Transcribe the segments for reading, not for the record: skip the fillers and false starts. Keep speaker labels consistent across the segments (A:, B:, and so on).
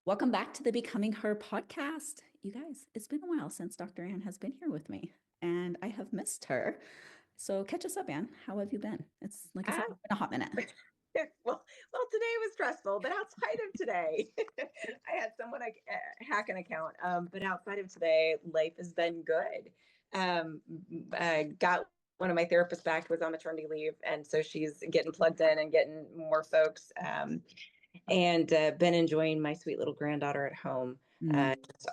A: Welcome back to the Becoming Her podcast. You guys, it's been a while since Dr. Ann has been here with me, and I have missed her. So catch us up, Ann. How have you been? It's like I said,
B: Ah,
A: it's been a hot minute.
B: well, today was stressful, but outside of today, I had someone hack an account. But outside of today, life has been good. I got one of my therapists back who was on maternity leave, and so she's getting plugged in and getting more folks. And been enjoying my sweet little granddaughter at home.
A: Mm.
B: Just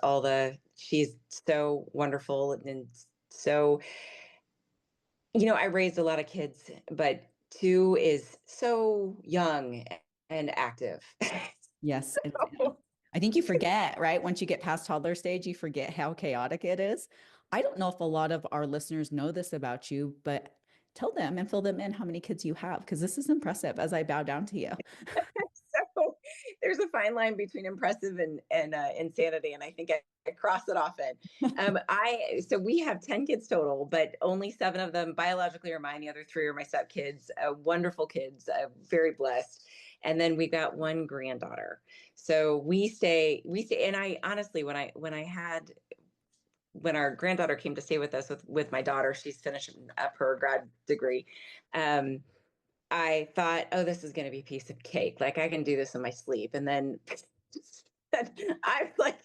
B: she's so wonderful and so, I raised a lot of kids, but two is so young and active.
A: Yes,
B: So,
A: I think you forget, right? Once you get past toddler stage, you forget how chaotic it is. I don't know if a lot of our listeners know this about you, but tell them and fill them in how many kids you have, because this is impressive as I bow down to you.
B: so there's a fine line between impressive and insanity, and I think I cross it often. So we have 10 kids total, but only seven of them biologically are mine. The other three are my stepkids, wonderful kids, very blessed. And then we've got one granddaughter. So we stay, and I honestly, when our granddaughter came to stay with us with my daughter, she's finishing up her grad degree. Um, I thought, oh, this is going to be a piece of cake. Like I can do this in my sleep. And then I'm like,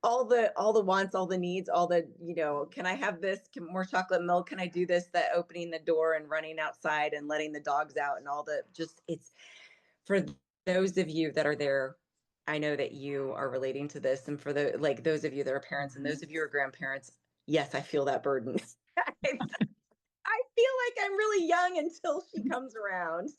B: all the wants, all the needs, can I have this? More chocolate milk? Can I do this? That opening the door and running outside and letting the dogs out and all the just it's for those of you that are there. I know that you are relating to this. And for those of you that are parents and
A: Mhm.
B: those of you who are grandparents, yes, I feel that burden. I feel like I'm really young until she comes around.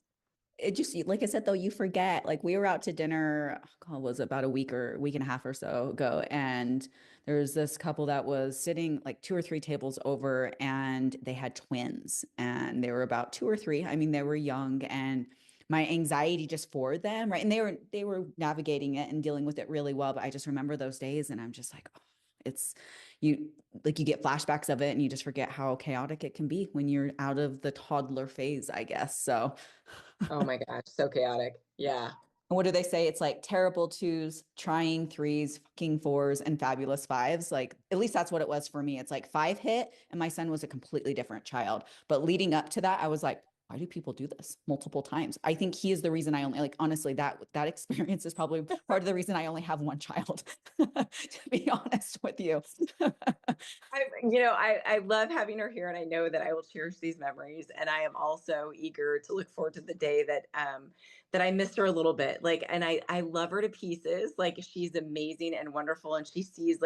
A: It just, like I said, though, you forget. Like we were out to dinner, God, was it about a week and a half or so ago, and there was this couple that was sitting like two or three tables over, and they had twins, and they were about two or three. I mean, they were young, and my anxiety just for them, right? And they were navigating it and dealing with it really well. But I just remember those days, and I'm just like, oh, it's you like you get flashbacks of it, and you just forget how chaotic it can be when you're out of the toddler phase, I guess. So.
B: Oh my gosh, so chaotic. Yeah.
A: And what do they say? It's like terrible twos, trying threes, fucking fours, and fabulous fives. Like, at least that's what it was for me. It's like five hit, and my son was a completely different child. But leading up to that, I was like, why do people do this multiple times? I think he is the reason I only like honestly that experience is probably part of the reason I only have one child, to be honest with you.
B: I love having her here, and I know that I will cherish these memories. And I am also eager to look forward to the day that I missed her a little bit. Like, and I love her to pieces. Like, she's amazing and wonderful, and she sees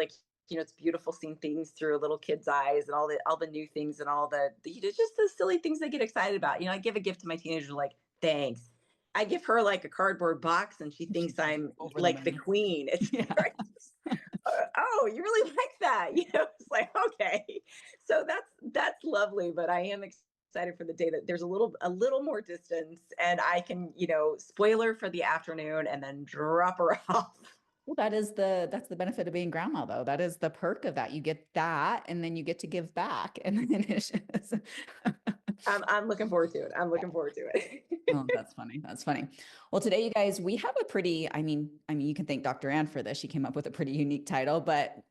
B: it's beautiful seeing things through a little kid's eyes and all the new things and all just the silly things they get excited about. I give a gift to my teenager, like, thanks. I give her like a cardboard box, and she thinks
A: She's
B: I'm
A: over the
B: like the
A: moon.
B: queen. It's
A: Yeah.
B: oh, you really like that? It's like, okay. So that's lovely, but I am excited for the day that there's a little more distance and I can, spoiler for the afternoon and then drop her off.
A: Well, that's the benefit of being grandma, though. That is the perk of that. You get that, and then you get to give back, and then it's just,
B: I'm looking forward to it. I'm
A: yeah.
B: looking forward to it.
A: Oh, that's funny. That's funny. Well, today, you guys, we have a pretty, you can thank Dr. Ann for this. She came up with a pretty unique title, but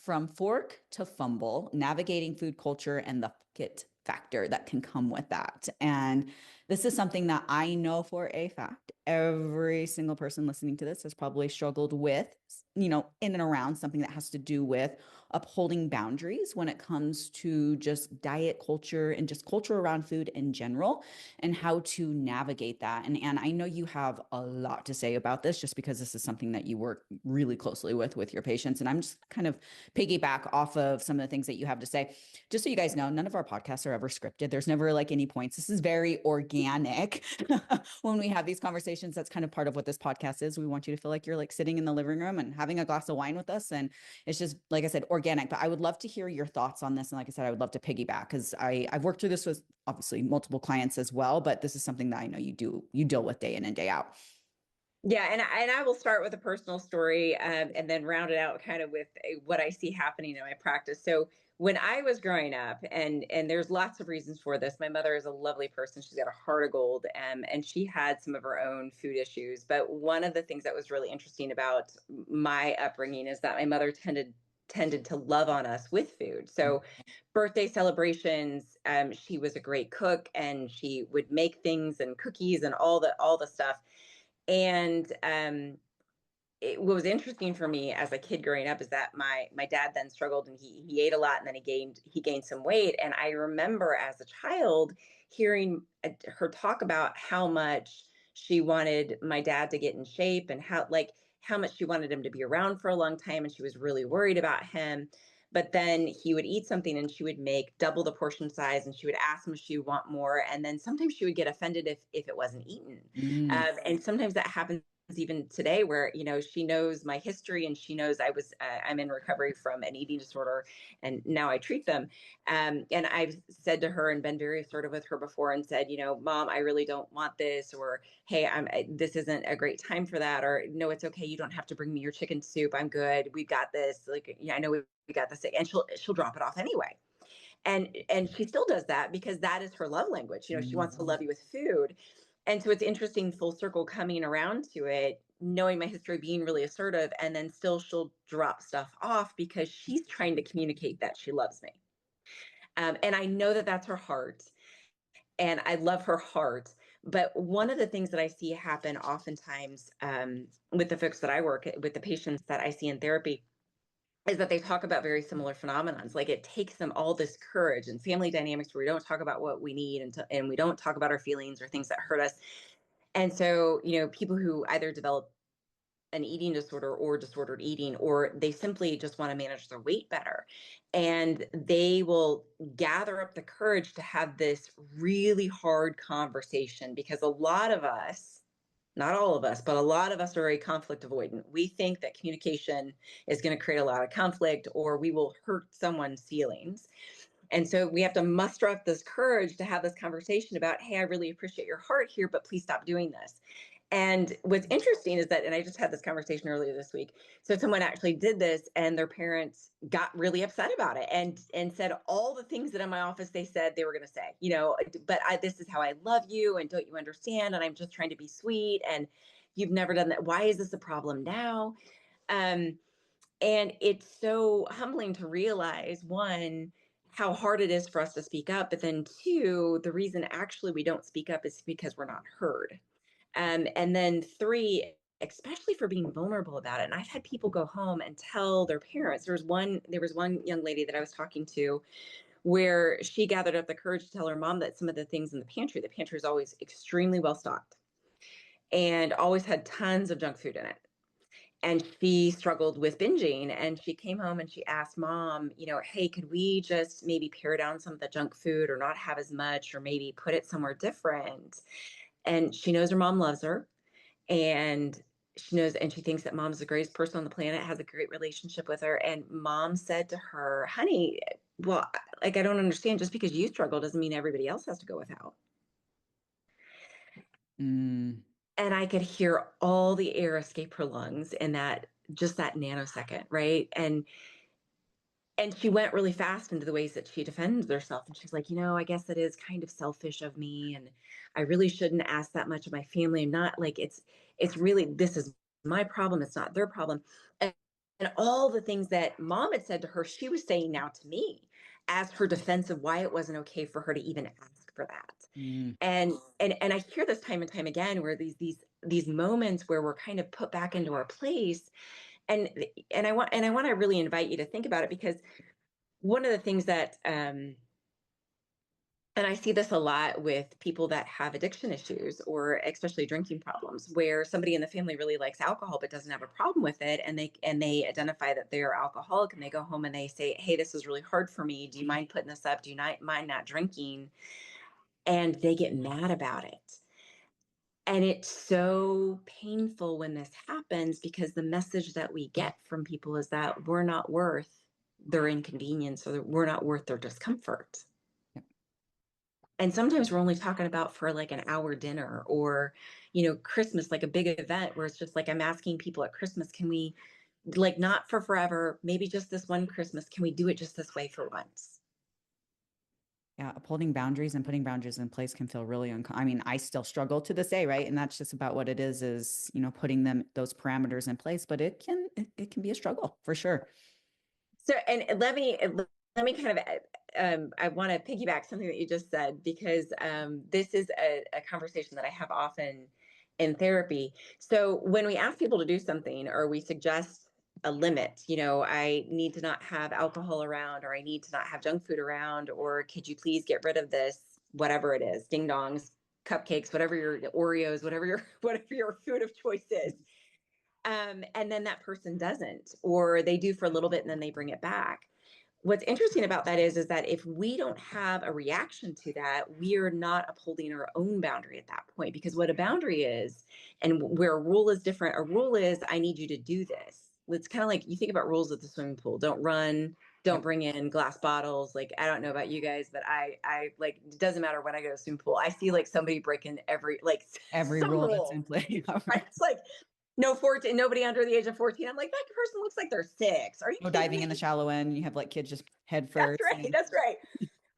A: from fork to fumble, navigating food culture and the it factor that can come with that. And this is something that I know for a fact every single person listening to this has probably struggled with, in and around something that has to do with upholding boundaries when it comes to just diet culture and just culture around food in general and how to navigate that. And I know you have a lot to say about this just because this is something that you work really closely with your patients. And I'm just kind of piggyback off of some of the things that you have to say. Just so you guys know, none of our podcasts are ever scripted. There's never like any points. This is very organic. When we have these conversations, that's kind of part of what this podcast is. We want you to feel like you're like sitting in the living room and having a glass of wine with us. And it's just, like I said, organic. But I would love to hear your thoughts on this. And like I said, I would love to piggyback because I've worked through this with obviously multiple clients as well, but this is something that I know you deal with day in and day out.
B: Yeah, and I will start with a personal story, and then round it out kind of with what I see happening in my practice. So when I was growing up, and there's lots of reasons for this. My mother is a lovely person. She's got a heart of gold, and she had some of her own food issues. But one of the things that was really interesting about my upbringing is that my mother tended to love on us with food. So birthday celebrations, she was a great cook, and she would make things and cookies and all the stuff. And what was interesting for me as a kid growing up is that my dad then struggled, and he ate a lot, and then he gained some weight. And I remember as a child hearing her talk about how much she wanted my dad to get in shape, and how much she wanted him to be around for a long time, and she was really worried about him. But then he would eat something, and she would make double the portion size, and she would ask him if she would want more, and then sometimes she would get offended if it wasn't eaten.
A: Mm.
B: And sometimes that happens even today, where she knows my history, and she knows I'm in recovery from an eating disorder, and now I treat them. And I've said to her and been very assertive with her before, and said, Mom, I really don't want this, or hey, this isn't a great time for that, or no, it's okay, you don't have to bring me your chicken soup, I'm good, we've got this, like, yeah, I know we got this, and she'll drop it off anyway. And she still does that because that is her love language. She wants to love you with food. And so it's interesting, full circle, coming around to it, knowing my history, being really assertive, and then still she'll drop stuff off because she's trying to communicate that she loves me. And I know that that's her heart, and I love her heart. But one of the things that I see happen oftentimes, with the folks that I work with, the patients that I see in therapy, is that they talk about very similar phenomenons. Like, it takes them all this courage and family dynamics where we don't talk about what we need, and we don't talk about our feelings or things that hurt us. And so, people who either develop an eating disorder or disordered eating, or they simply just want to manage their weight better, and they will gather up the courage to have this really hard conversation, because a lot of us, not all of us, but a lot of us are very conflict avoidant. We think that communication is going to create a lot of conflict, or we will hurt someone's feelings. And so we have to muster up this courage to have this conversation about, hey, I really appreciate your heart here, but please stop doing this. And what's interesting is that, and I just had this conversation earlier this week. So someone actually did this, and their parents got really upset about it, and said all the things that in my office they said they were going to say, but this is how I love you, and don't you understand? And I'm just trying to be sweet, and you've never done that. Why is this a problem now? Um, and it's so humbling to realize, one, how hard it is for us to speak up, but then two, the reason actually we don't speak up is because we're not heard. And then three, especially for being vulnerable about it. And I've had people go home and tell their parents. There was one young lady that I was talking to, where she gathered up the courage to tell her mom that some of the things in the pantry is always extremely well stocked, and always had tons of junk food in it. And she struggled with binging, and she came home and she asked mom, hey, could we just maybe pare down some of the junk food, or not have as much, or maybe put it somewhere different? And she knows her mom loves her, and she knows, and she thinks that mom's the greatest person on the planet, has a great relationship with her. And mom said to her, honey, well, like, I don't understand, just because you struggle doesn't mean everybody else has to go without.
A: Mm.
B: And I could hear all the air escape her lungs in that nanosecond, right? And she went really fast into the ways that she defends herself. And she's like, I guess it is kind of selfish of me, and I really shouldn't ask that much of my family. I'm not, like, it's really, this is my problem, it's not their problem. And all the things that mom had said to her, she was saying now to me as her defense of why it wasn't okay for her to even ask for that.
A: Mm.
B: And I hear this time and time again, where these moments where we're kind of put back into our place. And I want to really invite you to think about it, because one of the things that, and I see this a lot with people that have addiction issues, or especially drinking problems, where somebody in the family really likes alcohol but doesn't have a problem with it, and they identify that they're alcoholic, and they go home and they say, hey, this is really hard for me, do you mind putting this up, do you not mind not drinking? And they get mad about it. And it's so painful when this happens, because the message that we get from people is that we're not worth their inconvenience, or that we're not worth their discomfort.
A: Yep.
B: And sometimes we're only talking about for like an hour dinner, or Christmas, like a big event where it's just like, I'm asking people at Christmas, can we like not for forever, maybe just this one Christmas. Can we do it just this way for once?
A: Yeah, upholding boundaries and putting boundaries in place can feel really I mean, I still struggle to this day, right? And that's just about what it is, putting those parameters in place, but it can be a struggle for sure.
B: So, and let me kind of, I want to piggyback something that you just said, because this is a conversation that I have often in therapy. So when we ask people to do something, or we suggest a limit, I need to not have alcohol around, or I need to not have junk food around, or could you please get rid of this, whatever it is, ding dongs, cupcakes, whatever your Oreos, whatever your whatever your food of choice is. And then that person doesn't, or they do for a little bit and then they bring it back. What's interesting about that is that if we don't have a reaction to that, we are not upholding our own boundary at that point. Because what a boundary is, and where a rule is different, a rule is, I need you to do this. It's kind of like, you think about rules at the swimming pool: don't run, don't
A: Yep.
B: bring in glass bottles. Like, I don't know about you guys, but I like, it doesn't matter when I go to the swimming pool, I see like somebody breaking every, like,
A: Every
B: some
A: rule that's
B: rule,
A: in play.
B: right? It's like, no 14, nobody under the age of 14. I'm like, that person looks like they're 6. Are you
A: No
B: kidding
A: diving in the
B: me?
A: shallow end. You have like kids just head
B: That's
A: first.
B: right. That's right.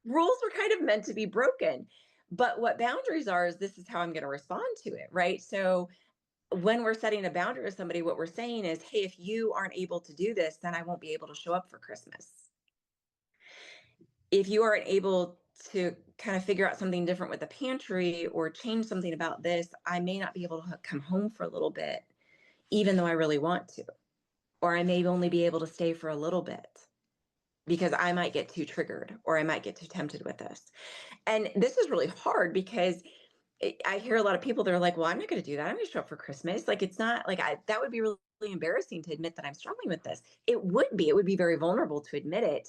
B: Rules were kind of meant to be broken. But what boundaries are is, this is how I'm going to respond to it, right? So when we're setting a boundary with somebody, what we're saying is, hey, if you aren't able to do this, then I won't be able to show up for Christmas. If you aren't able to kind of figure out something different with the pantry, or change something about this, I may not be able to come home for a little bit, even though I really want to. Or I may only be able to stay for a little bit, because I might get too triggered, or I might get too tempted with this. And this is really hard, because I hear a lot of people, they're like, well, I'm not going to do that. I'm going to show up for Christmas. Like, it's not like, that would be really embarrassing to admit that I'm struggling with this. It would be very vulnerable to admit it.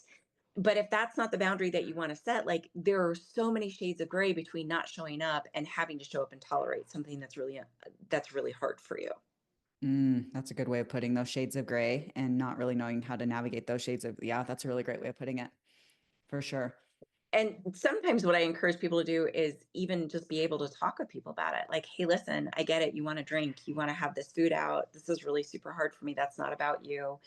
B: But if that's not the boundary that you want to set, like, there are so many shades of gray between not showing up and having to show up and tolerate something that's really hard for you.
A: That's a good way of putting those shades of gray and not really knowing how to navigate those shades of, yeah, that's a really great way of putting it for sure.
B: And sometimes what I encourage people to do is even just be able to talk with people about it. Like, hey, listen, I get it. You want to drink, you want to have this food out. This is really super hard for me. That's not about you.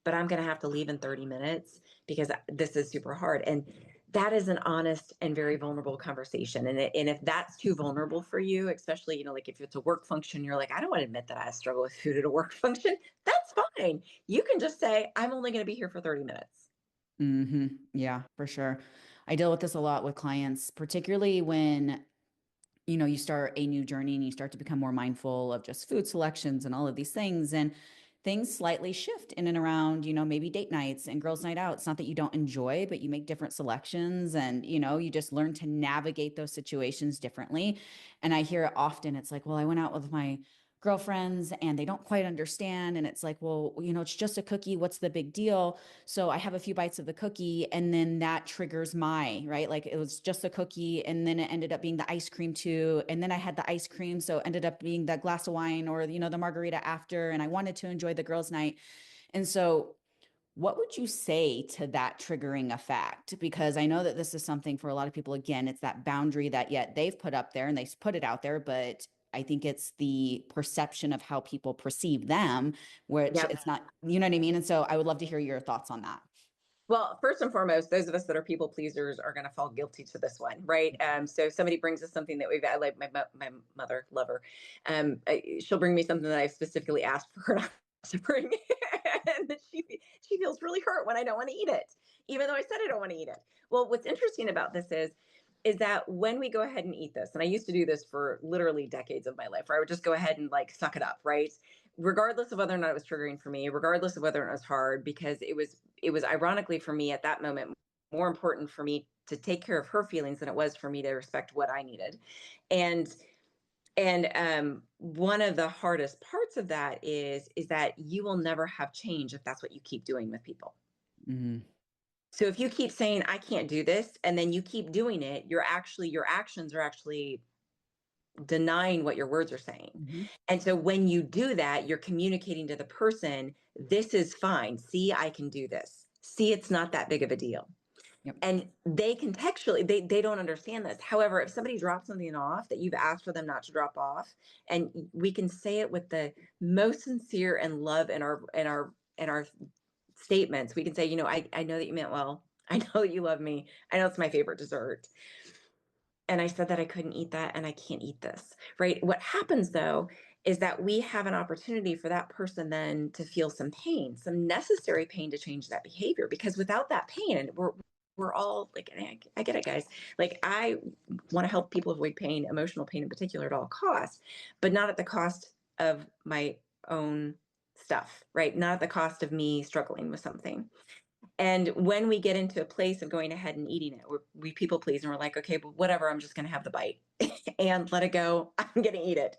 B: But I'm going to have to leave in 30 minutes because this is super hard. And that is an honest and very vulnerable conversation. And if that's too vulnerable for you, especially, like if it's a work function, you're like, I don't want to admit that I struggle with food at a work function. That's fine. You can just say, I'm only going to be here for 30 minutes.
A: Yeah, for sure. I deal with this a lot with clients, particularly when you start a new journey and you start to become more mindful of just food selections and all of these things. And things slightly shift in and around, maybe date nights and girls' night out. It's not that you don't enjoy, but you make different selections and, you just learn to navigate those situations differently. And I hear it often. It's like, well, I went out with my girlfriends and they don't quite understand. And it's like, well, it's just a cookie. What's the big deal? So I have a few bites of the cookie and then that triggers right? Like it was just a cookie and then it ended up being the ice cream too. And then I had the ice cream. So it ended up being that glass of wine or, the margarita after. And I wanted to enjoy the girls' night. And so what would you say to that triggering effect? Because I know that this is something for a lot of people. Again, it's that boundary that yet they've put up there and they put it out there, but I think it's the perception of how people perceive them, which
B: Yep.
A: it's not, you know what I mean? And so I would love to hear your thoughts on that.
B: Well, first and foremost, those of us that are people pleasers are going to fall guilty to this one, right? So if somebody brings us something that we've I like my mother, lover, she'll bring me something that I've specifically asked for her not to bring, and that she feels really hurt when I don't want to eat it, even though I said I don't want to eat it. Well, what's interesting about this is that when we go ahead and eat this, and I used to do this for literally decades of my life, where I would just go ahead and like suck it up, right? Regardless of whether or not it was triggering for me, regardless of whether or not it was hard, because it was ironically for me at that moment more important for me to take care of her feelings than it was for me to respect what I needed. And one of the hardest parts of that is that you will never have change if that's what you keep doing with people.
A: Mm-hmm.
B: So if you keep saying I can't do this and then you keep doing it, your actions are actually denying what your words are saying.
A: Mm-hmm.
B: And so when you do that, you're communicating to the person, this is fine. See, I can do this. See, it's not that big of a deal.
A: Yep.
B: And they contextually, they don't understand this. However, if somebody drops something off that you've asked for them not to drop off, and we can say it with the most sincere and love in our statements, we can say, I know that you meant well. I know that you love me. I know it's my favorite dessert. And I said that I couldn't eat that and I can't eat this, right? What happens though is that we have an opportunity for that person then to feel some pain, some necessary pain to change that behavior. Because without that pain, and we're all like, I get it, guys. Like, I want to help people avoid pain, emotional pain in particular, at all costs, but not at the cost of my own stuff, right? Not at the cost of me struggling with something. And when we get into a place of going ahead and eating it, we people please and we're like, okay, but whatever, I'm just going to have the bite and let it go. I'm going to eat it.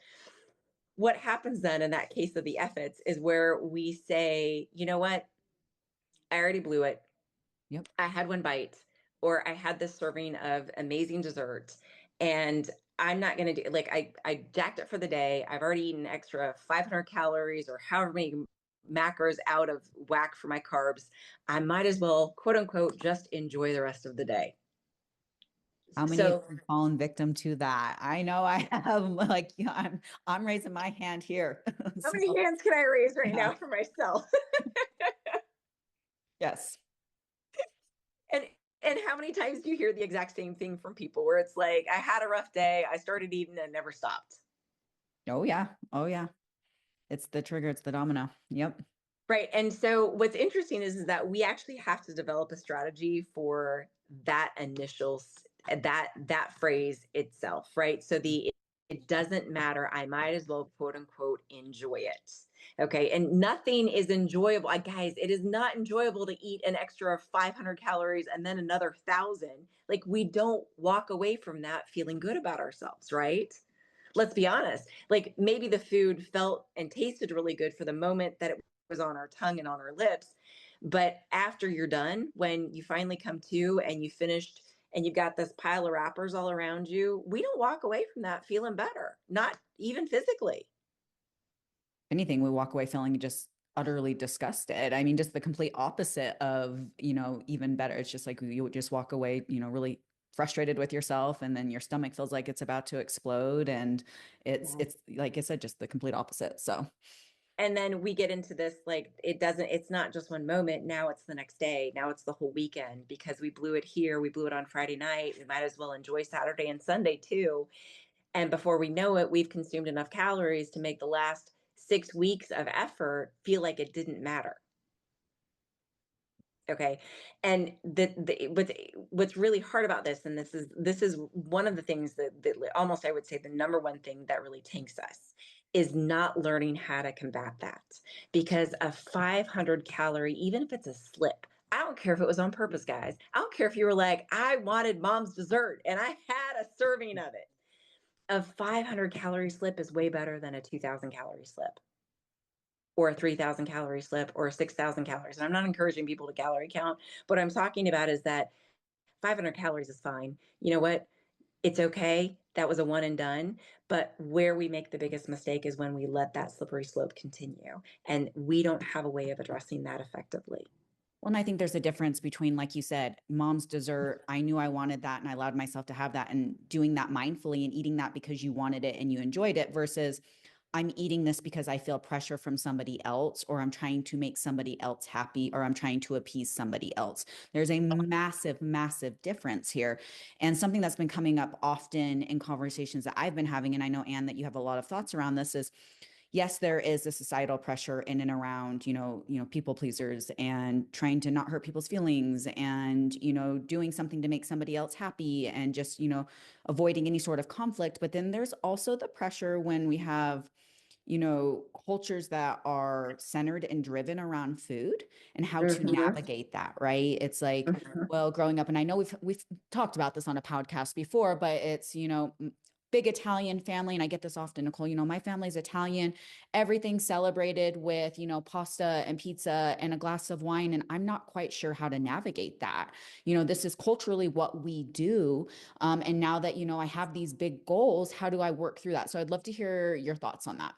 B: What happens then in that case of the efforts is where we say, you know what? I already blew it.
A: Yep.
B: I had one bite, or I had this serving of amazing dessert, and I'm not going to do, like, I jacked it for the day. I've already eaten extra 500 calories or however many macros out of whack for my carbs. I might as well, quote unquote, just enjoy the rest of the day.
A: How many of
B: So,
A: you have fallen victim to that? I know I have. Like, I'm raising my hand here.
B: how
A: So,
B: many hands can I raise right
A: yeah.
B: now for myself?
A: Yes.
B: and and how many times do you hear the exact same thing from people where it's like, I had a rough day, I started eating and never stopped?
A: Oh yeah. Oh yeah. It's the trigger. It's the domino. Yep.
B: Right. And so what's interesting is that we actually have to develop a strategy for that that phrase itself, right? So it doesn't matter. I might as well, quote unquote, enjoy it. Okay. And nothing is enjoyable. Guys, it is not enjoyable to eat an extra 500 calories and then another 1,000. Like, we don't walk away from that feeling good about ourselves, right? Let's be honest. Like, maybe the food felt and tasted really good for the moment that it was on our tongue and on our lips. But after you're done, when you finally come to and you finished and you've got this pile of wrappers all around you, we don't walk away from that feeling better, not even physically.
A: Anything, we walk away feeling just utterly disgusted. I mean, just the complete opposite of, even better. It's just like you would just walk away, really frustrated with yourself, and then your stomach feels like it's about to explode. And
B: Yeah.
A: it's like I said, just the complete opposite. So
B: And then we get into this, like, it's not just one moment. Now it's the next day. Now it's the whole weekend, because we blew it here. We blew it on Friday night. We might as well enjoy Saturday and Sunday too. And before we know it, we've consumed enough calories to make the last 6 weeks of effort feel like it didn't matter. Okay. And what's really hard about this, and this is one of the things that almost, I would say, the number one thing that really tanks us, is not learning how to combat that. Because a 500 calorie, even if it's a slip, I don't care if it was on purpose, guys. I don't care if you were like, I wanted mom's dessert and I had a serving of it. A 500 calorie slip is way better than a 2,000 calorie slip, or a 3,000 calorie slip, or 6,000 calories. And I'm not encouraging people to calorie count. What I'm talking about is that 500 calories is fine. You know what? It's okay. That was a one and done. But where we make the biggest mistake is when we let that slippery slope continue. And we don't have a way of addressing that effectively.
A: well, and I think there's a difference between, like you said, mom's dessert. I knew I wanted that and I allowed myself to have that, and doing that mindfully and eating that because you wanted it and you enjoyed it, versus I'm eating this because I feel pressure from somebody else, or I'm trying to make somebody else happy, or I'm trying to appease somebody else. There's a massive, massive difference here. And something that's been coming up often in conversations that I've been having, and I know, Anne, that you have a lot of thoughts around this, is yes, there is a societal pressure in and around, people pleasers and trying to not hurt people's feelings, and, doing something to make somebody else happy, and just, avoiding any sort of conflict. But then there's also the pressure when we have, cultures that are centered and driven around food, and how to
B: Mhm.
A: navigate that, right? It's like,
B: Mhm.
A: well, growing up, and I know we've talked about this on a podcast before, but it's, big Italian family. And I get this often, Nicole, my family's Italian, everything celebrated with, pasta and pizza and a glass of wine. And I'm not quite sure how to navigate that. This is culturally what we do. And now that, I have these big goals, how do I work through that? So I'd love to hear your thoughts on that.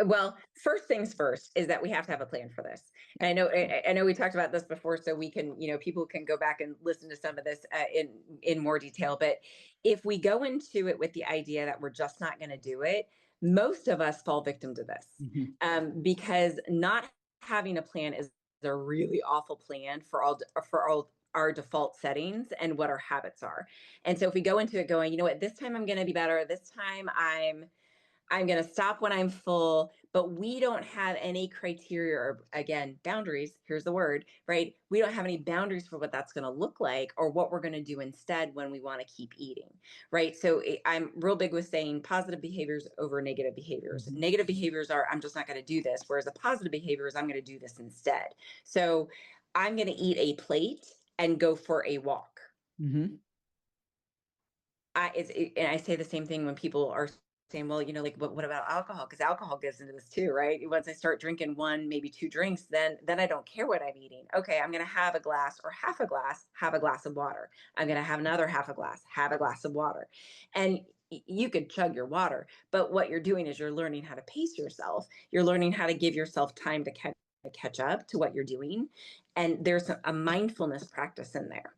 B: Well, first things first is that we have to have a plan for this. And I know we talked about this before, so we can, people can go back and listen to some of this in more detail. But if we go into it with the idea that we're just not going to do it, most of us fall victim to this,
A: Mhm.
B: because not having a plan is a really awful plan for all our default settings and what our habits are. And so if we go into it going, you know what, this time I'm going to be better. This time I'm going to stop when I'm full, but we don't have any criteria or, again, boundaries. Here's the word, right? We don't have any boundaries for what that's going to look like or what we're going to do instead when we want to keep eating, right? So I'm real big with saying positive behaviors over negative behaviors.
A: Mhm.
B: Negative behaviors are, I'm just not going to do this, whereas a positive behavior is, I'm going to do this instead. So I'm going to eat a plate and go for a walk.
A: Mhm.
B: And I say the same thing when people are saying, well, like, what about alcohol? Because alcohol gets into this too, right? Once I start drinking one, maybe two drinks, then I don't care what I'm eating. Okay, I'm gonna have a glass or half a glass, have a glass of water. I'm gonna have another half a glass, have a glass of water. And you could chug your water, but what you're doing is you're learning how to pace yourself. You're learning how to give yourself time to catch up to what you're doing. And there's a mindfulness practice in there.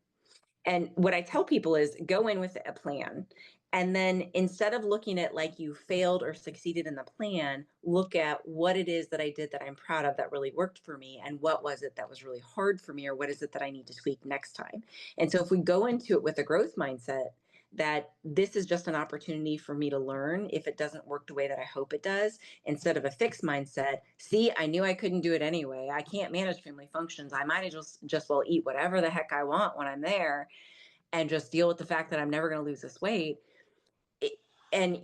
B: And what I tell people is go in with a plan. And then instead of looking at like you failed or succeeded in the plan, look at what it is that I did that I'm proud of that really worked for me. And what was it that was really hard for me? Or what is it that I need to tweak next time? And so if we go into it with a growth mindset, that this is just an opportunity for me to learn if it doesn't work the way that I hope it does, instead of a fixed mindset. See, I knew I couldn't do it anyway. I can't manage family functions. I might as just well eat whatever the heck I want when I'm there and just deal with the fact that I'm never going to lose this weight. It, and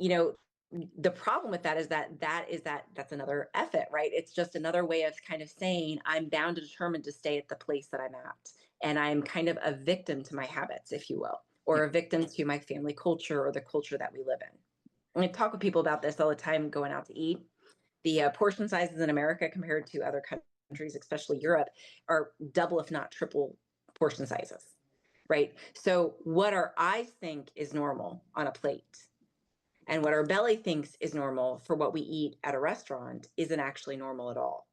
B: the problem with that is that's another effort, right? It's just another way of kind of saying I'm bound and determined to stay at the place that I'm at. And I'm kind of a victim to my habits, if you will, or
A: Yep.
B: a victim to my family culture or the culture that we live in. And I talk with people about this all the time going out to eat. The portion sizes in America compared to other countries, especially Europe, are double, if not triple portion sizes, right? So what our eyes think is normal on a plate and what our belly thinks is normal for what we eat at a restaurant isn't actually normal at all.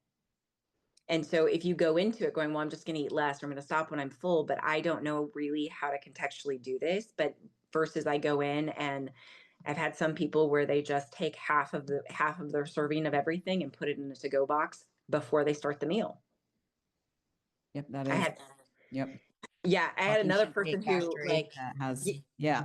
B: And so if you go into it going, well, I'm just going to eat less, or I'm going to stop when I'm full, but I don't know really how to contextually do this. But versus I go in and I've had some people where they just take half of their serving of everything and put it in a to-go box before they start the meal.
A: Yep. That
B: I
A: is.
B: had,
A: Yep.
B: yeah, I had
A: Fucking
B: another
A: Cheesecake
B: person who
A: Factory
B: like,
A: that has, yeah.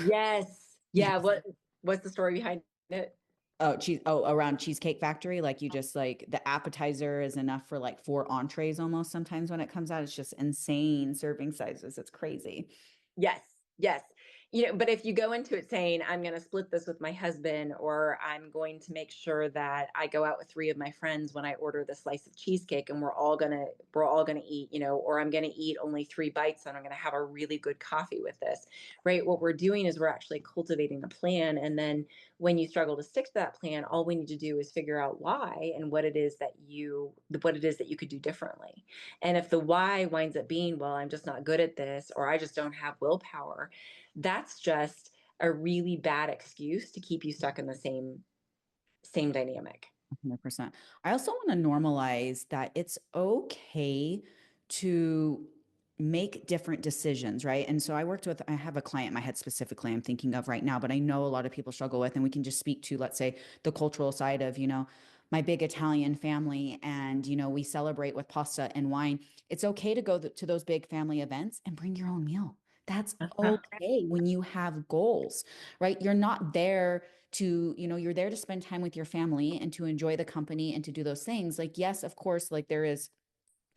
B: yes, yeah.
A: Yes.
B: What's the story behind it?
A: Oh, cheese. Oh, around Cheesecake Factory, like you just like the appetizer is enough for like four entrees almost sometimes when it comes out. It's just insane serving sizes. It's crazy.
B: Yes, yes. But if you go into it saying, I'm going to split this with my husband, or I'm going to make sure that I go out with three of my friends when I order the slice of cheesecake and we're all going to eat, or I'm going to eat only 3 bites and I'm going to have a really good coffee with this, right? What we're doing is we're actually cultivating a plan. And then when you struggle to stick to that plan, all we need to do is figure out why and what it is that you could do differently. And if the why winds up being, well, I'm just not good at this, or I just don't have willpower, that's just a really bad excuse to keep you stuck in the same dynamic.
A: 100%. I also want to normalize that it's okay to make different decisions, right? And so I have a client in my head specifically I'm thinking of right now, but I know a lot of people struggle with, and we can just speak to, let's say, the cultural side of, my big Italian family, and, we celebrate with pasta and wine. It's okay to go to those big family events and bring your own meal. That's okay when you have goals, right? You're not there you're there to spend time with your family and to enjoy the company and to do those things. Like, yes, of course, like there is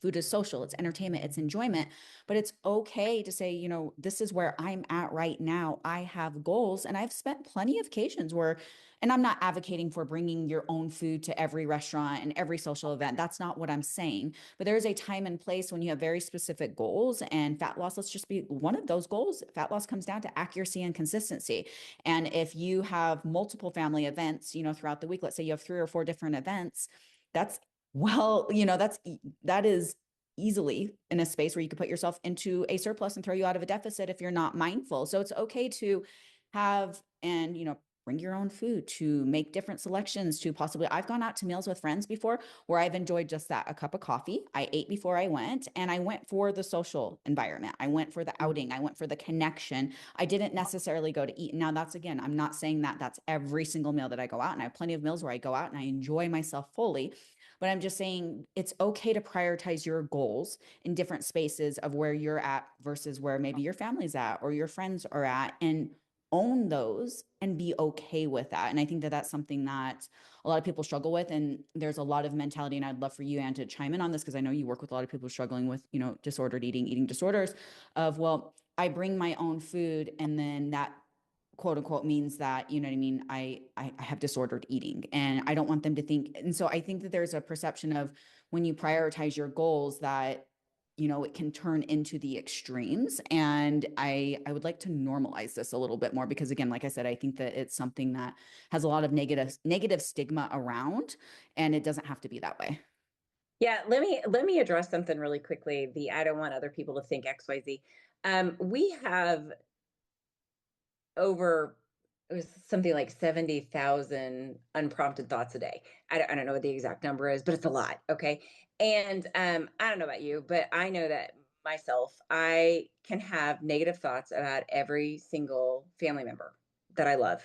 A: food is social, it's entertainment, it's enjoyment, but it's okay to say, this is where I'm at right now. I have goals, and I've spent plenty of occasions where, and I'm not advocating for bringing your own food to every restaurant and every social event. That's not what I'm saying. But there is a time and place when you have very specific goals, and fat loss, let's just be one of those goals. Fat loss comes down to accuracy and consistency. And if you have multiple family events, throughout the week, let's say you have 3 or 4 different events, that's well, that is easily in a space where you could put yourself into a surplus and throw you out of a deficit if you're not mindful. So it's okay to have and, bring your own food, to make different selections, to possibly, I've gone out to meals with friends before where I've enjoyed just that, a cup of coffee. I ate before I went, and I went for the social environment. I went for the outing. I went for the connection. I didn't necessarily go to eat. Now that's, again, I'm not saying that that's every single meal that I go out, and I have plenty of meals where I go out and I enjoy myself fully. But I'm just saying it's okay to prioritize your goals in different spaces of where you're at versus where maybe your family's at or your friends are at, and own those and be okay with that. And I think that that's something that a lot of people struggle with. And there's a lot of mentality, and I'd love for you, Anne, to chime in on this because I know you work with a lot of people struggling with, disordered eating, eating disorders of, well, I bring my own food and then that quote unquote means that, you know what I mean, I have disordered eating, and I don't want them to think. And so I think that there's a perception of when you prioritize your goals that, it can turn into the extremes. And I would like to normalize this a little bit more because, again, like I said, I think that it's something that has a lot of negative stigma around, and it doesn't have to be that way.
B: Yeah, let me address something really quickly. The I don't want other people to think XYZ. We have over, it was something like 70,000 unprompted thoughts a day. I don't know what the exact number is, but it's a lot. Okay. And I don't know about you, but I know that myself, I can have negative thoughts about every single family member that I love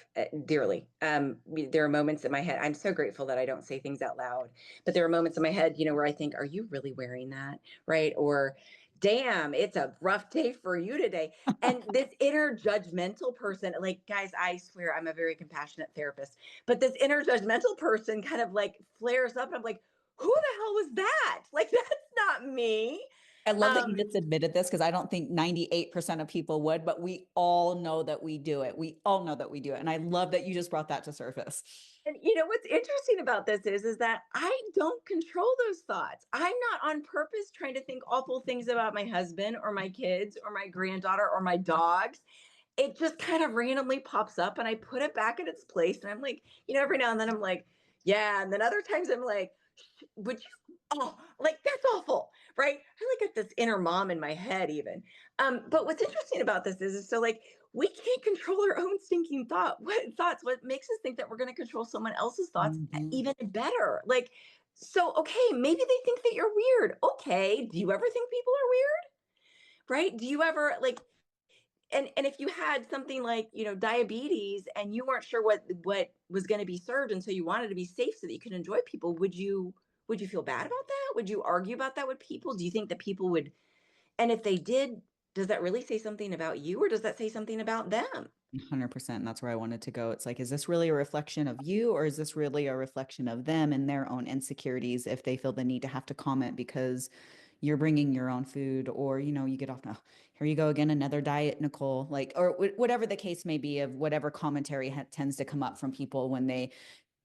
B: dearly. There are moments in my head, I'm so grateful that I don't say things out loud, but there are moments in my head, where I think, are you really wearing that? Right. Or, damn, it's a rough day for you today. And this inner judgmental person, like, guys, I swear I'm a very compassionate therapist, but this inner judgmental person kind of like flares up, and I'm like, who the hell was that? Like, that's not me.
A: I love that you
B: um
A: just admitted this because I don't think 98% of people would, but we all know that we do it. We all know that we do it. And I love that you just brought that to surface.
B: and what's interesting about this is that I don't control those thoughts. I'm not on purpose trying to think awful things about my husband or my kids or my granddaughter or my dogs. It just kind of randomly pops up, and I put it back in its place. And I'm like, every now and then I'm like, yeah. And then other times I'm like, would you, oh, like, that's awful. Right. I like get this inner mom in my head even. But what's interesting about this is so, like, we can't control our own stinking what makes us think that we're going to control someone else's thoughts
A: Mhm.
B: even better. Like, so, okay, maybe they think that you're weird. Okay. Do you ever think people are weird? Right. Do you ever, like, and if you had something like, diabetes, and you weren't sure what was going to be served, and so you wanted to be safe so that you could enjoy people, would you feel bad about that? Would you argue about that with people? Do you think that people would? And if they did, does that really say something about you, or does that say something about them?
A: 100%. That's where I wanted to go. It's like, is this really a reflection of you, or is this really a reflection of them and their own insecurities if they feel the need to have to comment because you're bringing your own food, or, you get off, now, here you go again, another diet, Nicole, like, or whatever the case may be of whatever commentary tends to come up from people when they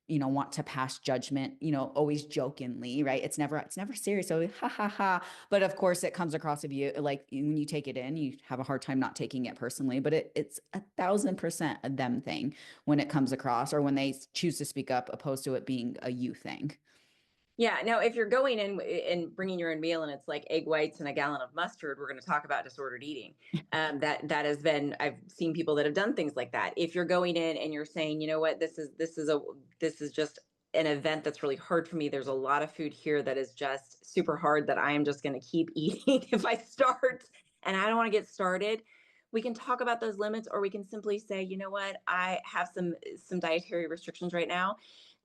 A: want to pass judgment, always jokingly, right? It's never serious. So ha ha ha. But of course it comes across of you like when you take it in, you have a hard time not taking it personally, but it's 1,000% a them thing when it comes across, or when they choose to speak up opposed to it being a you thing.
B: Yeah. Now, if you're going in and bringing your own meal, and it's like egg whites and a gallon of mustard, we're going to talk about disordered eating. That has been. I've seen people that have done things like that. If you're going in and you're saying, you know what, this is just an event that's really hard for me. There's a lot of food here that is just super hard that I am just going to keep eating if I start, and I don't want to get started. We can talk about those limits, or we can simply say, you know what, I have some dietary restrictions right now.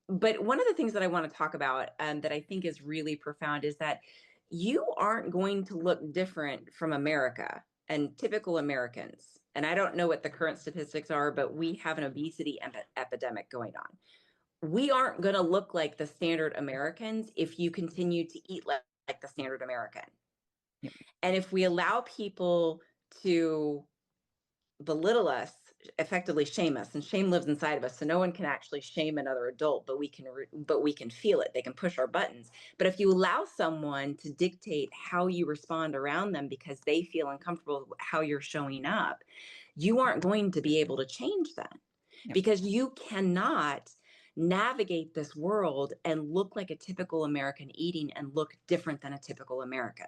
B: But one of the things that I want to talk about, that I think is really profound, is that you aren't going to look different from America and typical Americans. And I don't know what the current statistics are, but we have an obesity epidemic going on. We aren't going to look like the standard Americans if you continue to eat like the standard American.
A: Yep.
B: And if we allow people to belittle us, effectively shame us, and shame lives inside of us, so no one can actually shame another adult, but we can feel it. They can push our buttons. But if you allow someone to dictate how you respond around them because they feel uncomfortable with how you're showing up, you aren't going to be able to change that,
A: Yep.
B: because you cannot navigate this world and look like a typical American eating and look different than a typical American.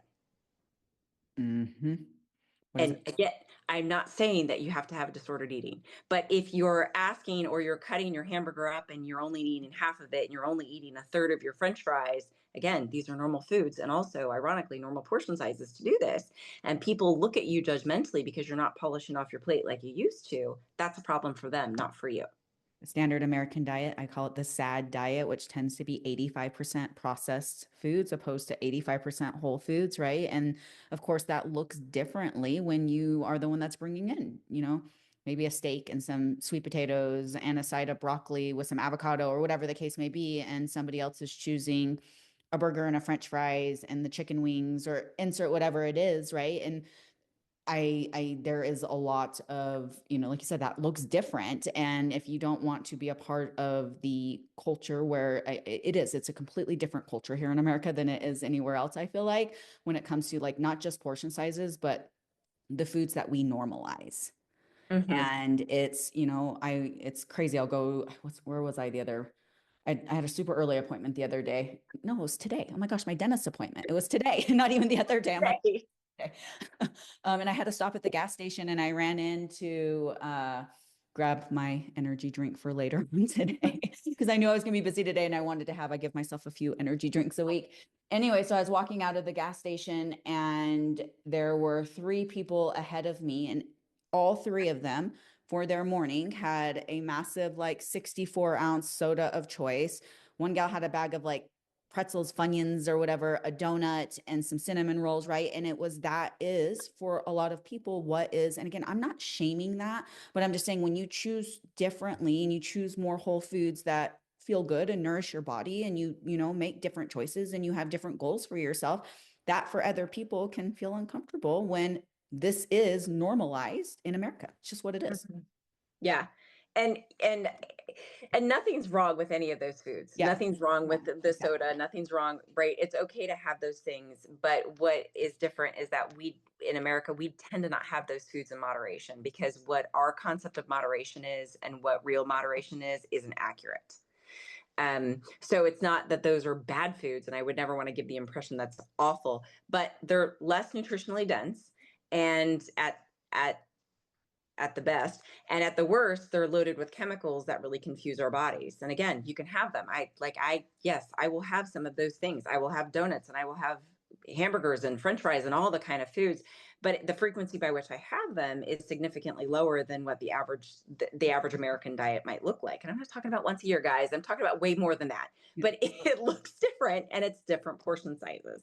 A: Mm-hmm. What is
B: And
A: it?
B: again, I'm not saying that you have to have disordered eating, but if you're asking, or you're cutting your hamburger up and you're only eating half of it and you're only eating a third of your French fries, again, these are normal foods, and also, ironically, normal portion sizes to do this. And people look at you judgmentally because you're not polishing off your plate like you used to. That's a problem for them, not for you.
A: standard American diet. I call it the SAD diet, which tends to be 85% processed foods opposed to 85% whole foods, right? And of course, that looks differently when you are the one that's bringing in, maybe a steak and some sweet potatoes and a side of broccoli with some avocado or whatever the case may be. And somebody else is choosing a burger and a French fries and the chicken wings or insert whatever it is, right? And there is a lot of, like you said, that looks different. And if you don't want to be a part of the culture where it's a completely different culture here in America than it is anywhere else, I feel like, when it comes to like not just portion sizes, but the foods that we normalize.
B: Hmm.
A: And it's crazy. Where was I the other? I had a super early appointment the other day. No, it was today. Oh my gosh, my dentist appointment. It was today, not even the other day. I'm like,
B: Right.
A: okay. And I had to stop at the gas station and I ran in to grab my energy drink for later on today because I knew I was going to be busy today and I give myself a few energy drinks a week. Anyway, so I was walking out of the gas station and there were three people ahead of me, and all three of them for their morning had a massive, like 64-ounce soda of choice. One gal had a bag of like pretzels, Funyuns, or whatever, a donut, and some cinnamon rolls, right? And that is for a lot of people what is, and again, I'm not shaming that, but I'm just saying when you choose differently and you choose more whole foods that feel good and nourish your body, and make different choices and you have different goals for yourself, that for other people can feel uncomfortable when this is normalized in America. It's just what it is.
B: Mhm. Yeah. And nothing's wrong with any of those foods.
A: Yeah.
B: Nothing's wrong
A: Yeah,
B: with the
A: exactly.
B: soda. Nothing's wrong, right? It's okay to have those things, but what is different is that we in America we tend to not have those foods in moderation, because what our concept of moderation is and what real moderation is isn't accurate. So it's not that those are bad foods, and I would never want to give the impression that's awful, but they're less nutritionally dense, and at at the best, and at the worst they're loaded with chemicals that really confuse our bodies. And again, you can have them. Yes, I will have some of those things. I will have donuts and I will have hamburgers and french fries and all the kind of foods, but the frequency by which I have them is significantly lower than what the average American diet might look like. And I'm not talking about once a year, guys. I'm talking about way more than that.
A: Yeah.
B: But it looks different, and it's different portion sizes.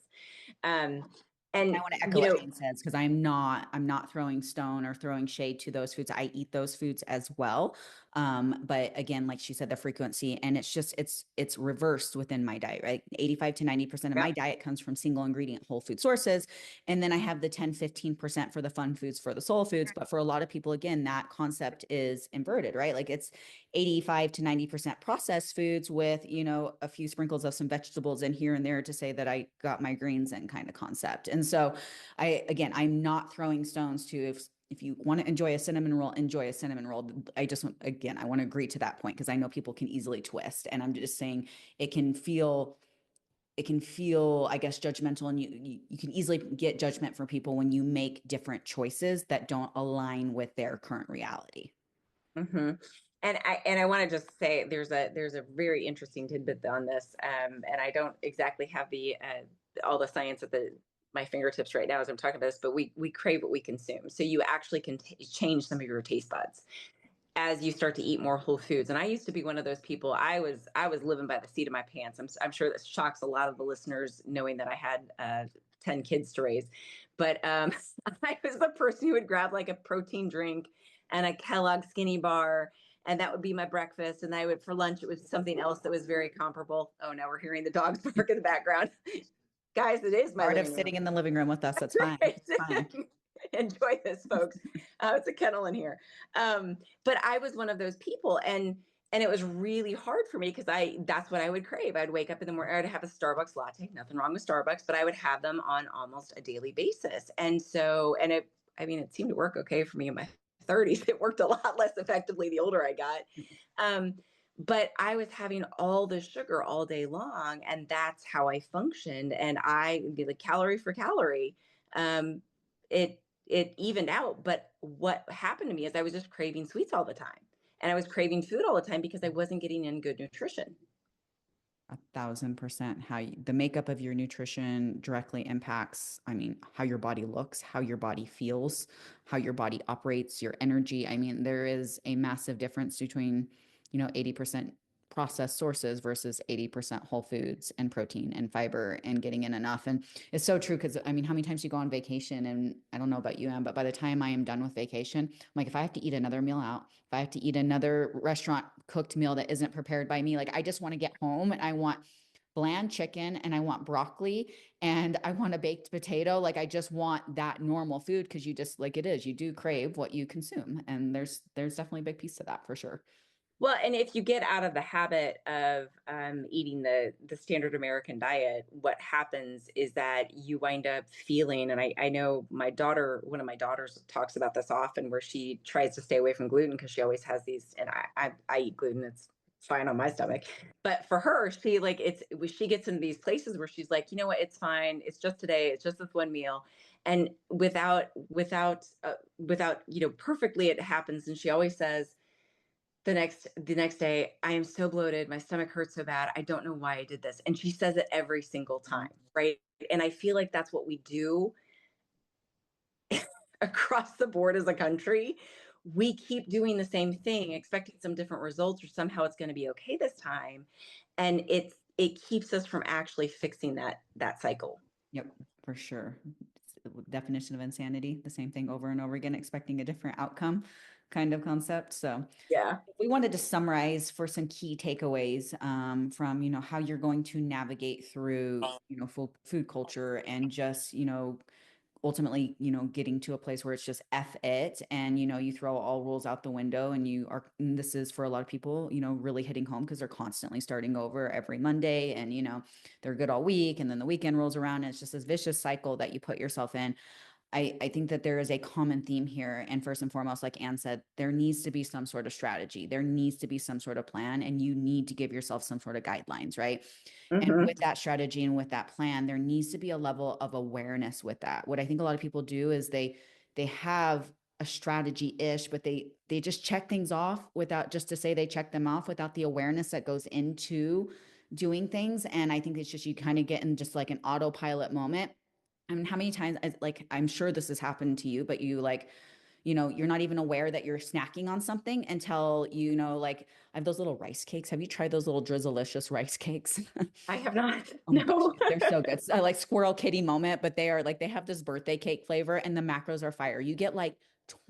B: um
A: I
B: and
A: want to echo
B: you
A: what
B: know
A: Jane says because I'm not throwing stone or throwing shade to those foods. I eat those foods as well. But again, like she said, the frequency, and it's reversed within my diet, right? 85 to 90% of
B: yeah.
A: my diet comes from single ingredient whole food sources. And then I have the 10-15% for the fun foods, for the soul foods. But for a lot of people, again, that concept is inverted, right? Like it's 85 to 90% processed foods with, a few sprinkles of some vegetables in here and there to say that I got my greens in kind of concept. And so I'm not throwing stones to if you want to enjoy a cinnamon roll, enjoy a cinnamon roll. I want to agree to that point because I know people can easily twist. And I'm just saying it can feel, I guess, judgmental, and you can easily get judgment from people when you make different choices that don't align with their current reality.
B: Hmm. And I want to just say there's a very interesting tidbit on this, and I don't exactly have the all the science at my fingertips right now as I'm talking about this, but we crave what we consume. So you actually can change some of your taste buds as you start to eat more whole foods. And I used to be one of those people. I was living by the seat of my pants. I'm sure that shocks a lot of the listeners, knowing that I had 10 kids to raise. But I was the person who would grab like a protein drink and a Kellogg skinny bar, and that would be my breakfast. And I would, for lunch, it was something else that was very comparable. Oh, now we're hearing the dogs bark in the background. Guys, it is my
A: Part of
B: living room.
A: sitting in the living room with us. That's fine.
B: Right.
A: It's fine.
B: Enjoy this, folks. It's a kennel in here. But I was one of those people, and it was really hard for me because I that's what I would crave. I'd wake up in the morning, I'd have a Starbucks latte, nothing wrong with Starbucks, but I would have them on almost a daily basis. And so, and it, I mean, it seemed to work okay for me in my 30s. It worked a lot less effectively the older I got. Um, but I was having all the sugar all day long, and that's how I functioned. And I would be like calorie for calorie. Um, it evened out. But what happened to me is I was just craving sweets all the time. And I was craving food all the time because I wasn't getting in good nutrition.
A: 1,000%. The makeup of your nutrition directly impacts, I mean, how your body looks, how your body feels, how your body operates, your energy. I mean, there is a massive difference between 80% processed sources versus 80% whole foods and protein and fiber and getting in enough. And it's so true because I mean, how many times do you go on vacation? And I don't know about you, Em, but by the time I am done with vacation, I'm like, if I have to eat another meal out, if I have to eat another restaurant cooked meal that isn't prepared by me, like I just want to get home and I want bland chicken and I want broccoli and I want a baked potato. Like I just want that normal food because you just like it is, you do crave what you consume. And there's definitely a big piece to that for sure.
B: Well, and if you get out of the habit of eating the standard American diet, what happens is that you wind up feeling, and I know my daughter, one of my daughters talks about this often, where she tries to stay away from gluten because she always has these, and I eat gluten, it's fine on my stomach, but for her, she like it's she gets into these places where she's like, you know what, it's fine, it's just today, it's just this one meal, and without perfectly it happens, and she always says the next day, I am so bloated, my stomach hurts so bad, I don't know why I did this, and she says it every single time, right? And I feel like that's what we do across the board as a country. We keep doing the same thing, expecting some different results, or somehow it's going to be okay this time, and it keeps us from actually fixing that cycle.
A: Yep, for sure. Definition of insanity, the same thing over and over again, expecting a different outcome kind of concept. So
B: Yeah.
A: we wanted to summarize for some key takeaways from, how you're going to navigate through, food culture and just, ultimately, getting to a place where it's just F it. And, you throw all rules out the window and and this is for a lot of people, really hitting home because they're constantly starting over every Monday and, they're good all week. And then the weekend rolls around and it's just this vicious cycle that you put yourself in. I think that there is a common theme here. And first and foremost, like Anne said, there needs to be some sort of strategy. There needs to be some sort of plan, and you need to give yourself some sort of guidelines, right? And
B: Mm-hmm.
A: with that strategy and with that plan, there needs to be a level of awareness with that. What I think a lot of people do is they have a strategy-ish, but they just check things off without just to say they check them off without the awareness that goes into doing things. And I think it's just you kind of get in just like an autopilot moment. I mean, how many times, like, I'm sure this has happened to you, but you like, you're not even aware that you're snacking on something until, like, I have those little rice cakes. Have you tried those little drizzleicious rice cakes?
B: I have not.
A: Oh my gosh,
B: No.
A: they're so good. I like squirrel kitty moment, but they are like, they have this birthday cake flavor and the macros are fire. You get like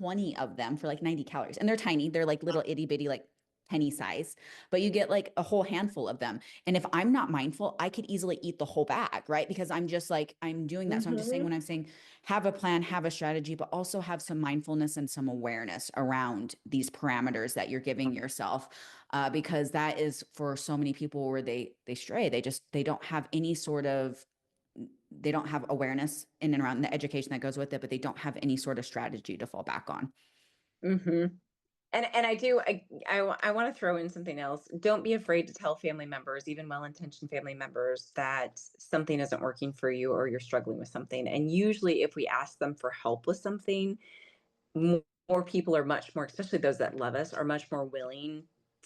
A: 20 of them for like 90 calories and they're tiny. They're like little itty bitty, like penny size, but you get like a whole handful of them. And if I'm not mindful, I could easily eat the whole bag, right? Because I'm just like, I'm doing that. So I'm just saying,
B: Mm-hmm.
A: when I'm saying have a plan, have a strategy, but also have some mindfulness and some awareness around these parameters that you're giving yourself, because that is for so many people where they stray. They don't have any sort of, they don't have awareness in and around the education that goes with it, but they don't have any sort of strategy to fall back on.
B: Mm-hmm. And I want to throw in something else. Don't be afraid to tell family members, even well-intentioned family members, that something isn't working for you or you're struggling with something. And usually if we ask them for help with something, more people are much more, especially those that love us, are much more willing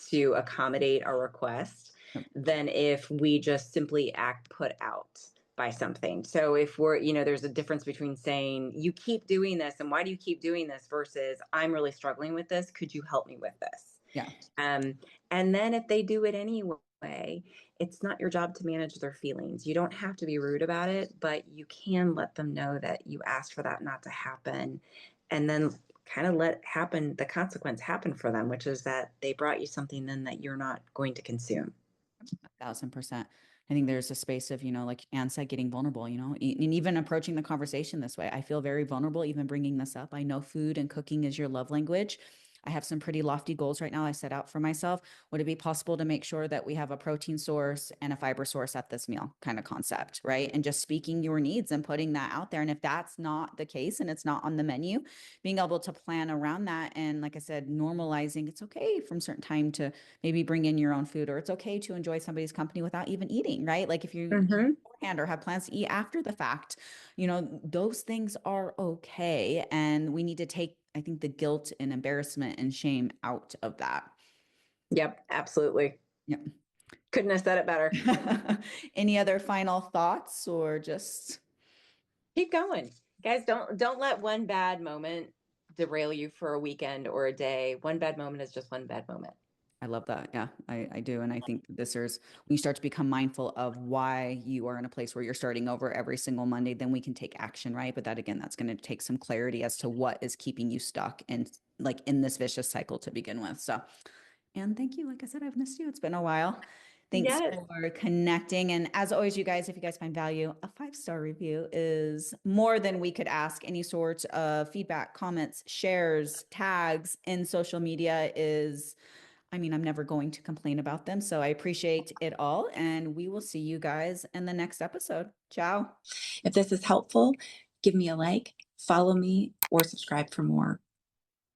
B: to accommodate our request than if we just simply act put out by something. So if there's a difference between saying, you keep doing this and why do you keep doing this versus I'm really struggling with this. Could you help me with this?
A: Yeah.
B: Um, and then if they do it anyway, it's not your job to manage their feelings. You don't have to be rude about it, but you can let them know that you asked for that not to happen. And then kind of let the consequence happen for them, which is that they brought you something then that you're not going to consume.
A: 1,000%. I think there's a space of, like Anne said, getting vulnerable, and even approaching the conversation this way. I feel very vulnerable even bringing this up. I know food and cooking is your love language. I have some pretty lofty goals right now I set out for myself. Would it be possible to make sure that we have a protein source and a fiber source at this meal kind of concept, right? And just speaking your needs and putting that out there. And if that's not the case and it's not on the menu, being able to plan around that. And like I said, normalizing it's okay from certain time to maybe bring in your own food, or it's okay to enjoy somebody's company without even eating, right? Like if you eat
B: Mm-hmm.
A: beforehand or have plans to eat after the fact, those things are okay. And we need to take, I think, the guilt and embarrassment and shame out of that.
B: Yep, absolutely.
A: Yep.
B: Couldn't have said it better.
A: Any other final thoughts or just
B: Keep going. Guys, don't let one bad moment derail you for a weekend or a day. One bad moment is just one bad moment.
A: I love that. Yeah, I do. And I think that this is when you start to become mindful of why you are in a place where you're starting over every single Monday, then we can take action, right? But that again, that's going to take some clarity as to what is keeping you stuck and like in this vicious cycle to begin with. So, and thank you. Like I said, I've missed you. It's been a while. Thanks
B: Yes.
A: for connecting. And as always, you guys, if you guys find value, a 5-star review is more than we could ask. Any sort of feedback, comments, shares, tags in social media is, I mean, I'm never going to complain about them. So I appreciate it all. And we will see you guys in the next episode. Ciao.
B: If this is helpful, give me a like, follow me, or subscribe for more.